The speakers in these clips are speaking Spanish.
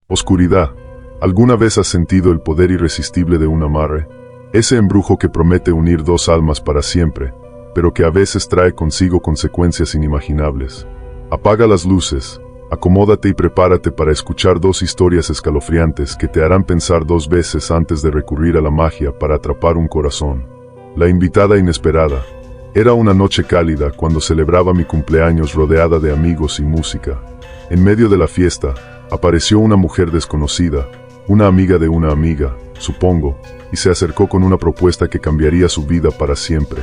Oscuridad. ¿Alguna vez has sentido el poder irresistible de un amarre? Ese embrujo que promete unir dos almas para siempre, pero que a veces trae consigo consecuencias inimaginables. Apaga las luces, acomódate y prepárate para escuchar dos historias escalofriantes que te harán pensar dos veces antes de recurrir a la magia para atrapar un corazón. La invitada inesperada. Era una noche cálida cuando celebraba mi cumpleaños rodeada de amigos y música. En medio de la fiesta, apareció una mujer desconocida, una amiga de una amiga, supongo, y se acercó con una propuesta que cambiaría su vida para siempre.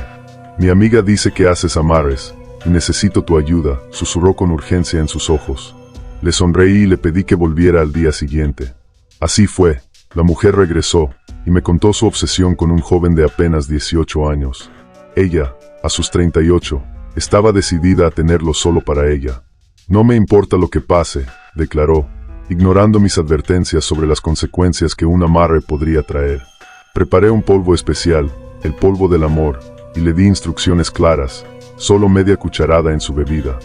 Mi amiga dice que haces amarres, y necesito tu ayuda, susurró con urgencia en sus ojos. Le sonreí y le pedí que volviera al día siguiente. Así fue, la mujer regresó, y me contó su obsesión con un joven de apenas 18 años. Ella, a sus 38, estaba decidida a tenerlo solo para ella. No me importa lo que pase, declaró, ignorando mis advertencias sobre las consecuencias que un amarre podría traer. Preparé un polvo especial, el polvo del amor, y le di instrucciones claras, solo media cucharada en su bebida.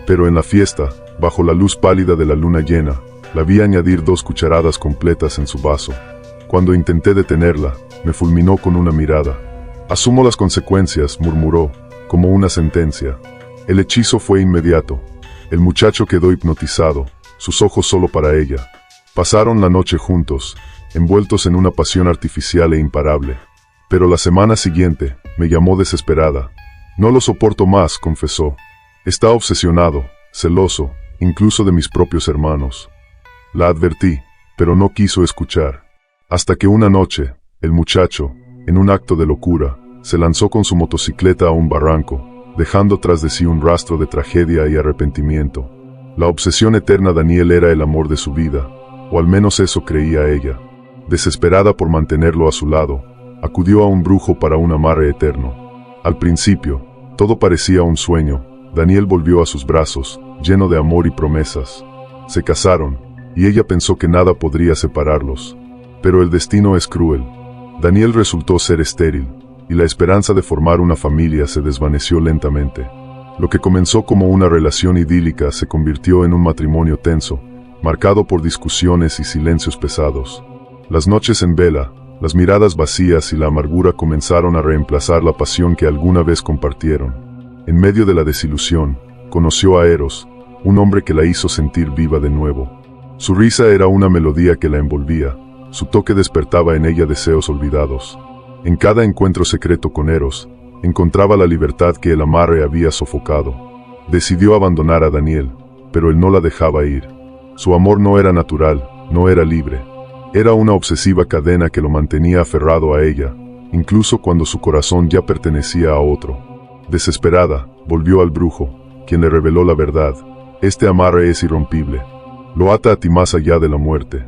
Pero en la fiesta, bajo la luz pálida de la luna llena, la vi añadir 2 cucharadas completas en su vaso. Cuando intenté detenerla, me fulminó con una mirada. Asumo las consecuencias, murmuró, como una sentencia. El hechizo fue inmediato. El muchacho quedó hipnotizado, sus ojos solo para ella. Pasaron la noche juntos, envueltos en una pasión artificial e imparable. Pero la semana siguiente, me llamó desesperada. No lo soporto más, confesó. Está obsesionado, celoso, incluso de mis propios hermanos. La advertí, pero no quiso escuchar. Hasta que una noche, el muchacho, en un acto de locura, se lanzó con su motocicleta a un barranco, dejando tras de sí un rastro de tragedia y arrepentimiento. La obsesión eterna Daniel era el amor de su vida, o al menos eso creía ella. Desesperada por mantenerlo a su lado, acudió a un brujo para un amarre eterno. Al principio, todo parecía un sueño. Daniel volvió a sus brazos, lleno de amor y promesas. Se casaron, y ella pensó que nada podría separarlos. Pero el destino es cruel. Daniel resultó ser estéril, y la esperanza de formar una familia se desvaneció lentamente. Lo que comenzó como una relación idílica se convirtió en un matrimonio tenso, marcado por discusiones y silencios pesados. Las noches en vela, las miradas vacías y la amargura comenzaron a reemplazar la pasión que alguna vez compartieron. En medio de la desilusión, conoció a Eros, un hombre que la hizo sentir viva de nuevo. Su risa era una melodía que la envolvía, su toque despertaba en ella deseos olvidados. En cada encuentro secreto con Eros, encontraba la libertad que el amarre había sofocado. Decidió abandonar a Daniel, pero él no la dejaba ir. Su amor no era natural, no era libre. Era una obsesiva cadena que lo mantenía aferrado a ella, incluso cuando su corazón ya pertenecía a otro. Desesperada, volvió al brujo, quien le reveló la verdad. Este amarre es irrompible. Lo ata a ti más allá de la muerte.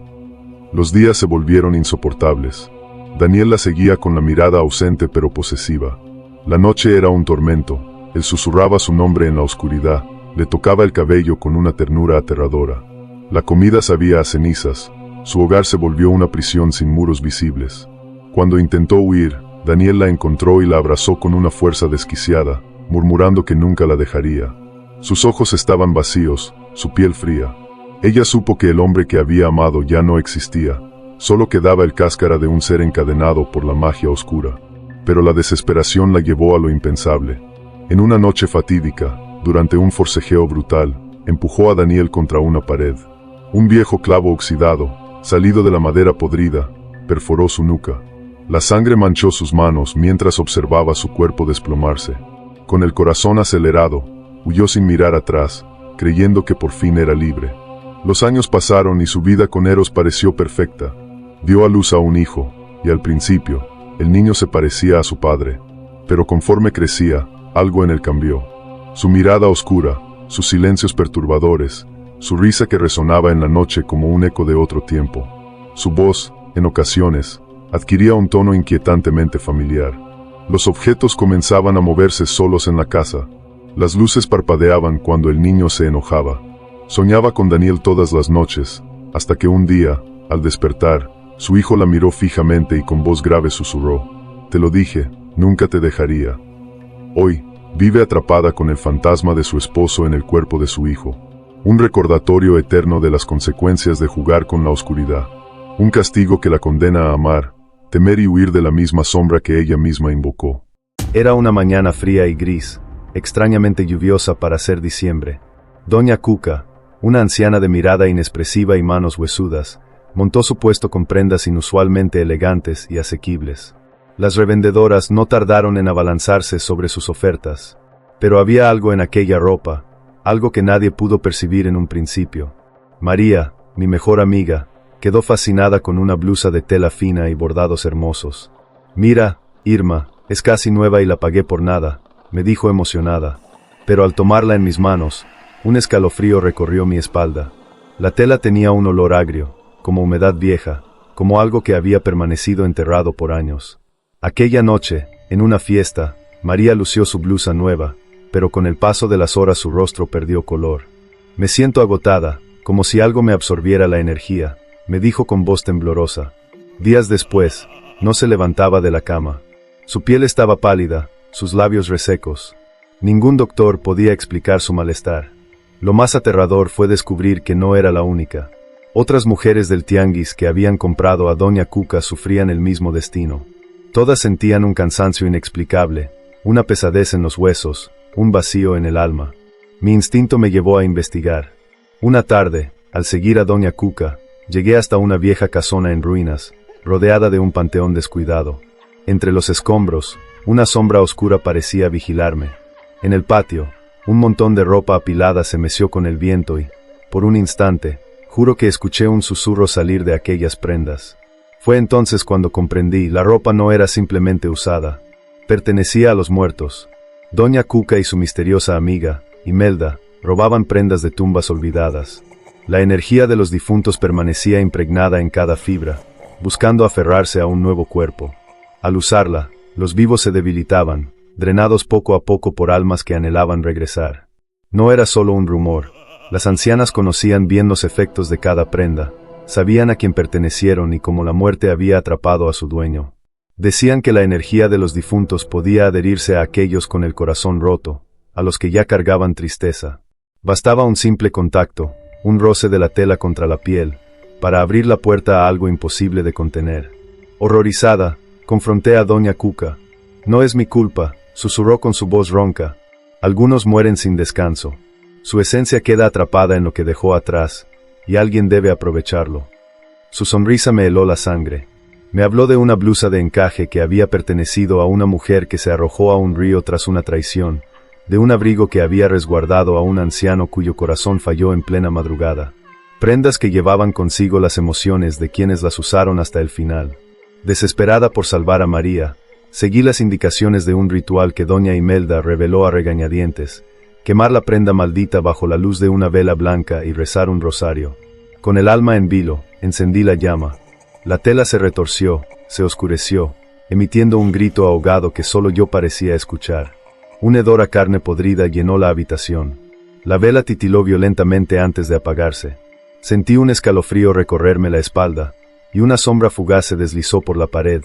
Los días se volvieron insoportables. Daniel la seguía con la mirada ausente pero posesiva. La noche era un tormento. Él susurraba su nombre en la oscuridad, le tocaba el cabello con una ternura aterradora. La comida sabía a cenizas. Su hogar se volvió una prisión sin muros visibles. Cuando intentó huir, Daniel la encontró y la abrazó con una fuerza desquiciada, murmurando que nunca la dejaría. Sus ojos estaban vacíos, su piel fría. Ella supo que el hombre que había amado ya no existía, solo quedaba el cáscara de un ser encadenado por la magia oscura. Pero la desesperación la llevó a lo impensable. En una noche fatídica, durante un forcejeo brutal, empujó a Daniel contra una pared. Un viejo clavo oxidado, salido de la madera podrida, perforó su nuca. La sangre manchó sus manos mientras observaba su cuerpo desplomarse. Con el corazón acelerado, huyó sin mirar atrás, creyendo que por fin era libre. Los años pasaron y su vida con Eros pareció perfecta. Dio a luz a un hijo, y al principio, el niño se parecía a su padre. Pero conforme crecía, algo en él cambió. Su mirada oscura, sus silencios perturbadores, su risa que resonaba en la noche como un eco de otro tiempo. Su voz, en ocasiones, adquiría un tono inquietantemente familiar. Los objetos comenzaban a moverse solos en la casa. Las luces parpadeaban cuando el niño se enojaba. Soñaba con Daniel todas las noches, hasta que un día, al despertar, su hijo la miró fijamente y con voz grave susurró: «Te lo dije, nunca te dejaría». Hoy, vive atrapada con el fantasma de su esposo en el cuerpo de su hijo. Un recordatorio eterno de las consecuencias de jugar con la oscuridad. Un castigo que la condena a amar, temer y huir de la misma sombra que ella misma invocó. Era una mañana fría y gris, extrañamente lluviosa para ser diciembre. Doña Cuca, una anciana de mirada inexpresiva y manos huesudas, montó su puesto con prendas inusualmente elegantes y asequibles. Las revendedoras no tardaron en abalanzarse sobre sus ofertas, pero había algo en aquella ropa, algo que nadie pudo percibir en un principio. María, mi mejor amiga, quedó fascinada con una blusa de tela fina y bordados hermosos. «Mira, Irma, es casi nueva y la pagué por nada», me dijo emocionada. Pero al tomarla en mis manos, un escalofrío recorrió mi espalda. La tela tenía un olor agrio, como humedad vieja, como algo que había permanecido enterrado por años. Aquella noche, en una fiesta, María lució su blusa nueva, pero con el paso de las horas su rostro perdió color. «Me siento agotada, como si algo me absorbiera la energía», me dijo con voz temblorosa. Días después, no se levantaba de la cama. Su piel estaba pálida, sus labios resecos. Ningún doctor podía explicar su malestar. Lo más aterrador fue descubrir que no era la única. Otras mujeres del tianguis que habían comprado a Doña Cuca sufrían el mismo destino. Todas sentían un cansancio inexplicable, una pesadez en los huesos, un vacío en el alma. Mi instinto me llevó a investigar. Una tarde, al seguir a Doña Cuca, llegué hasta una vieja casona en ruinas, rodeada de un panteón descuidado. Entre los escombros, una sombra oscura parecía vigilarme. En el patio, un montón de ropa apilada se meció con el viento y, por un instante, juro que escuché un susurro salir de aquellas prendas. Fue entonces cuando comprendí, la ropa no era simplemente usada, pertenecía a los muertos. Doña Cuca y su misteriosa amiga, Imelda, robaban prendas de tumbas olvidadas. La energía de los difuntos permanecía impregnada en cada fibra, buscando aferrarse a un nuevo cuerpo. Al usarla, los vivos se debilitaban, drenados poco a poco por almas que anhelaban regresar. No era solo un rumor. Las ancianas conocían bien los efectos de cada prenda, sabían a quién pertenecieron y cómo la muerte había atrapado a su dueño. Decían que la energía de los difuntos podía adherirse a aquellos con el corazón roto, a los que ya cargaban tristeza. Bastaba un simple contacto, un roce de la tela contra la piel, para abrir la puerta a algo imposible de contener. Horrorizada, confronté a Doña Cuca. «No es mi culpa», susurró con su voz ronca. «Algunos mueren sin descanso. Su esencia queda atrapada en lo que dejó atrás, y alguien debe aprovecharlo». Su sonrisa me heló la sangre. Me habló de una blusa de encaje que había pertenecido a una mujer que se arrojó a un río tras una traición, de un abrigo que había resguardado a un anciano cuyo corazón falló en plena madrugada. Prendas que llevaban consigo las emociones de quienes las usaron hasta el final. Desesperada por salvar a María, seguí las indicaciones de un ritual que doña Imelda reveló a regañadientes: quemar la prenda maldita bajo la luz de una vela blanca y rezar un rosario. Con el alma en vilo, encendí la llama. La tela se retorció, se oscureció, emitiendo un grito ahogado que solo yo parecía escuchar. Un hedor a carne podrida llenó la habitación. La vela titiló violentamente antes de apagarse. Sentí un escalofrío recorrerme la espalda, y una sombra fugaz se deslizó por la pared,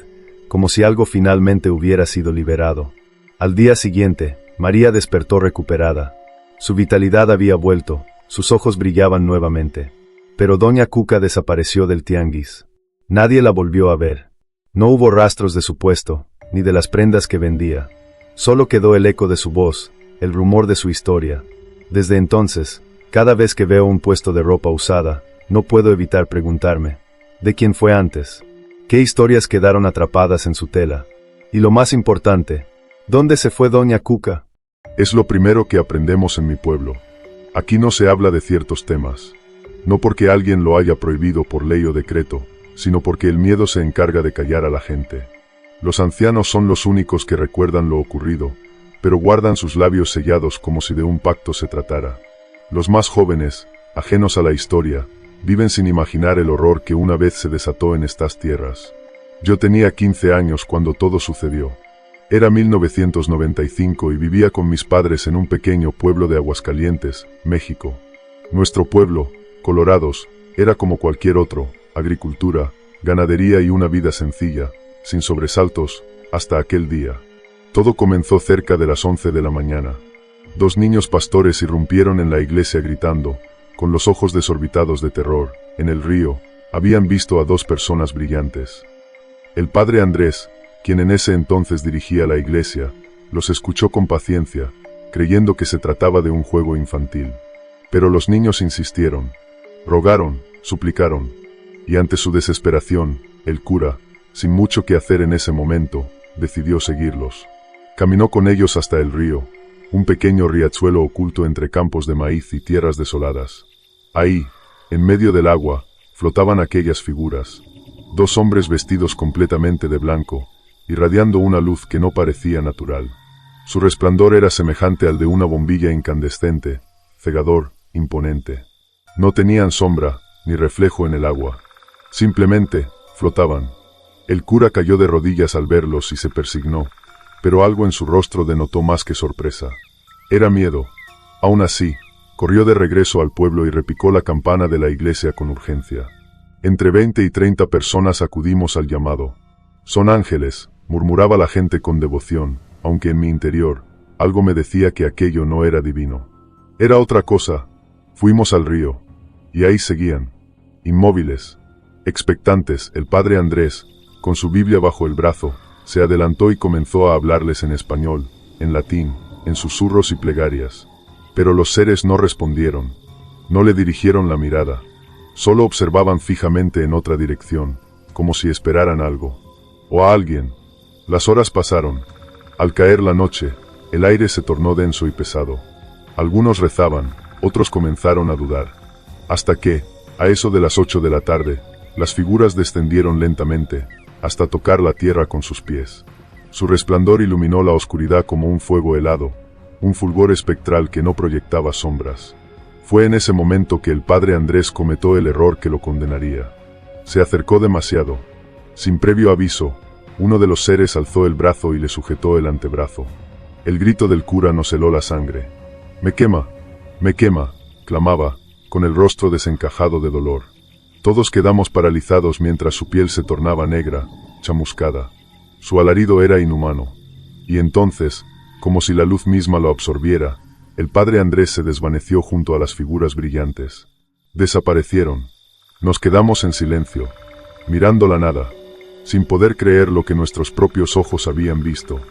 como si algo finalmente hubiera sido liberado. Al día siguiente, María despertó recuperada. Su vitalidad había vuelto, sus ojos brillaban nuevamente. Pero doña Cuca desapareció del tianguis. Nadie la volvió a ver. No hubo rastros de su puesto, ni de las prendas que vendía. Solo quedó el eco de su voz, el rumor de su historia. Desde entonces, cada vez que veo un puesto de ropa usada, no puedo evitar preguntarme: ¿de quién fue antes? ¿Qué historias quedaron atrapadas en su tela? Y lo más importante, ¿dónde se fue doña Cuca? Es lo primero que aprendemos en mi pueblo. Aquí no se habla de ciertos temas. No porque alguien lo haya prohibido por ley o decreto, sino porque el miedo se encarga de callar a la gente. Los ancianos son los únicos que recuerdan lo ocurrido, pero guardan sus labios sellados como si de un pacto se tratara. Los más jóvenes, ajenos a la historia, viven sin imaginar el horror que una vez se desató en estas tierras. Yo tenía 15 años cuando todo sucedió. Era 1995 y vivía con mis padres en un pequeño pueblo de Aguascalientes, México. Nuestro pueblo, Colorados, era como cualquier otro: agricultura, ganadería y una vida sencilla, sin sobresaltos, hasta aquel día. Todo comenzó cerca de las 11 de la mañana. 2 niños pastores irrumpieron en la iglesia gritando: con los ojos desorbitados de terror, en el río, habían visto a dos personas brillantes. El padre Andrés, quien en ese entonces dirigía la iglesia, los escuchó con paciencia, creyendo que se trataba de un juego infantil. Pero los niños insistieron, rogaron, suplicaron, y ante su desesperación, el cura, sin mucho que hacer en ese momento, decidió seguirlos. Caminó con ellos hasta el río, un pequeño riachuelo oculto entre campos de maíz y tierras desoladas. Ahí, en medio del agua, flotaban aquellas figuras, dos hombres vestidos completamente de blanco, irradiando una luz que no parecía natural. Su resplandor era semejante al de una bombilla incandescente, cegador, imponente. No tenían sombra, ni reflejo en el agua. Simplemente, flotaban. El cura cayó de rodillas al verlos y se persignó, pero algo en su rostro denotó más que sorpresa. Era miedo. Aún así, corrió de regreso al pueblo y repicó la campana de la iglesia con urgencia. Entre 20 y 30 personas acudimos al llamado. «Son ángeles», murmuraba la gente con devoción, aunque en mi interior, algo me decía que aquello no era divino. Era otra cosa. Fuimos al río. Y ahí seguían. Inmóviles. Expectantes, el padre Andrés, con su Biblia bajo el brazo, se adelantó y comenzó a hablarles en español, en latín, en susurros y plegarias. Pero los seres no respondieron. No le dirigieron la mirada. Solo observaban fijamente en otra dirección, como si esperaran algo. O a alguien. Las horas pasaron. Al caer la noche, el aire se tornó denso y pesado. Algunos rezaban, otros comenzaron a dudar. Hasta que, a eso de las 8 de la tarde, las figuras descendieron lentamente, hasta tocar la tierra con sus pies. Su resplandor iluminó la oscuridad como un fuego helado, un fulgor espectral que no proyectaba sombras. Fue en ese momento que el padre Andrés cometió el error que lo condenaría. Se acercó demasiado. Sin previo aviso, uno de los seres alzó el brazo y le sujetó el antebrazo. El grito del cura nos heló la sangre. «Me quema», clamaba, con el rostro desencajado de dolor. Todos quedamos paralizados mientras su piel se tornaba negra, chamuscada. Su alarido era inhumano. Y entonces, como si la luz misma lo absorbiera, el padre Andrés se desvaneció junto a las figuras brillantes. Desaparecieron. Nos quedamos en silencio, mirando la nada, sin poder creer lo que nuestros propios ojos habían visto.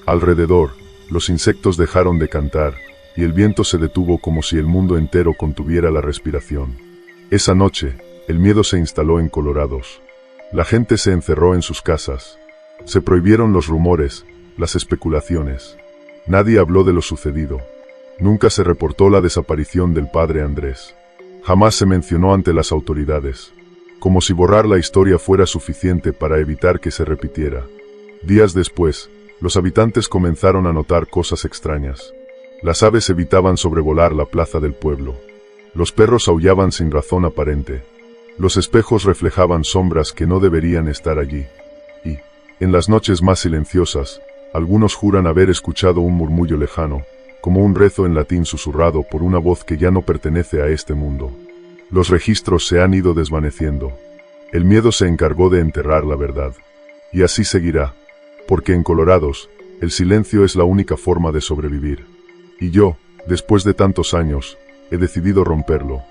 Alrededor, los insectos dejaron de cantar, y el viento se detuvo como si el mundo entero contuviera la respiración. Esa noche, el miedo se instaló en Colorados. La gente se encerró en sus casas. Se prohibieron los rumores, las especulaciones. Nadie habló de lo sucedido. Nunca se reportó la desaparición del padre Andrés. Jamás se mencionó ante las autoridades. Como si borrar la historia fuera suficiente para evitar que se repitiera. Días después, los habitantes comenzaron a notar cosas extrañas. Las aves evitaban sobrevolar la plaza del pueblo. Los perros aullaban sin razón aparente. Los espejos reflejaban sombras que no deberían estar allí. Y, en las noches más silenciosas, algunos juran haber escuchado un murmullo lejano, como un rezo en latín susurrado por una voz que ya no pertenece a este mundo. Los registros se han ido desvaneciendo. El miedo se encargó de enterrar la verdad. Y así seguirá, porque en Colorados, el silencio es la única forma de sobrevivir. Y yo, después de tantos años, he decidido romperlo.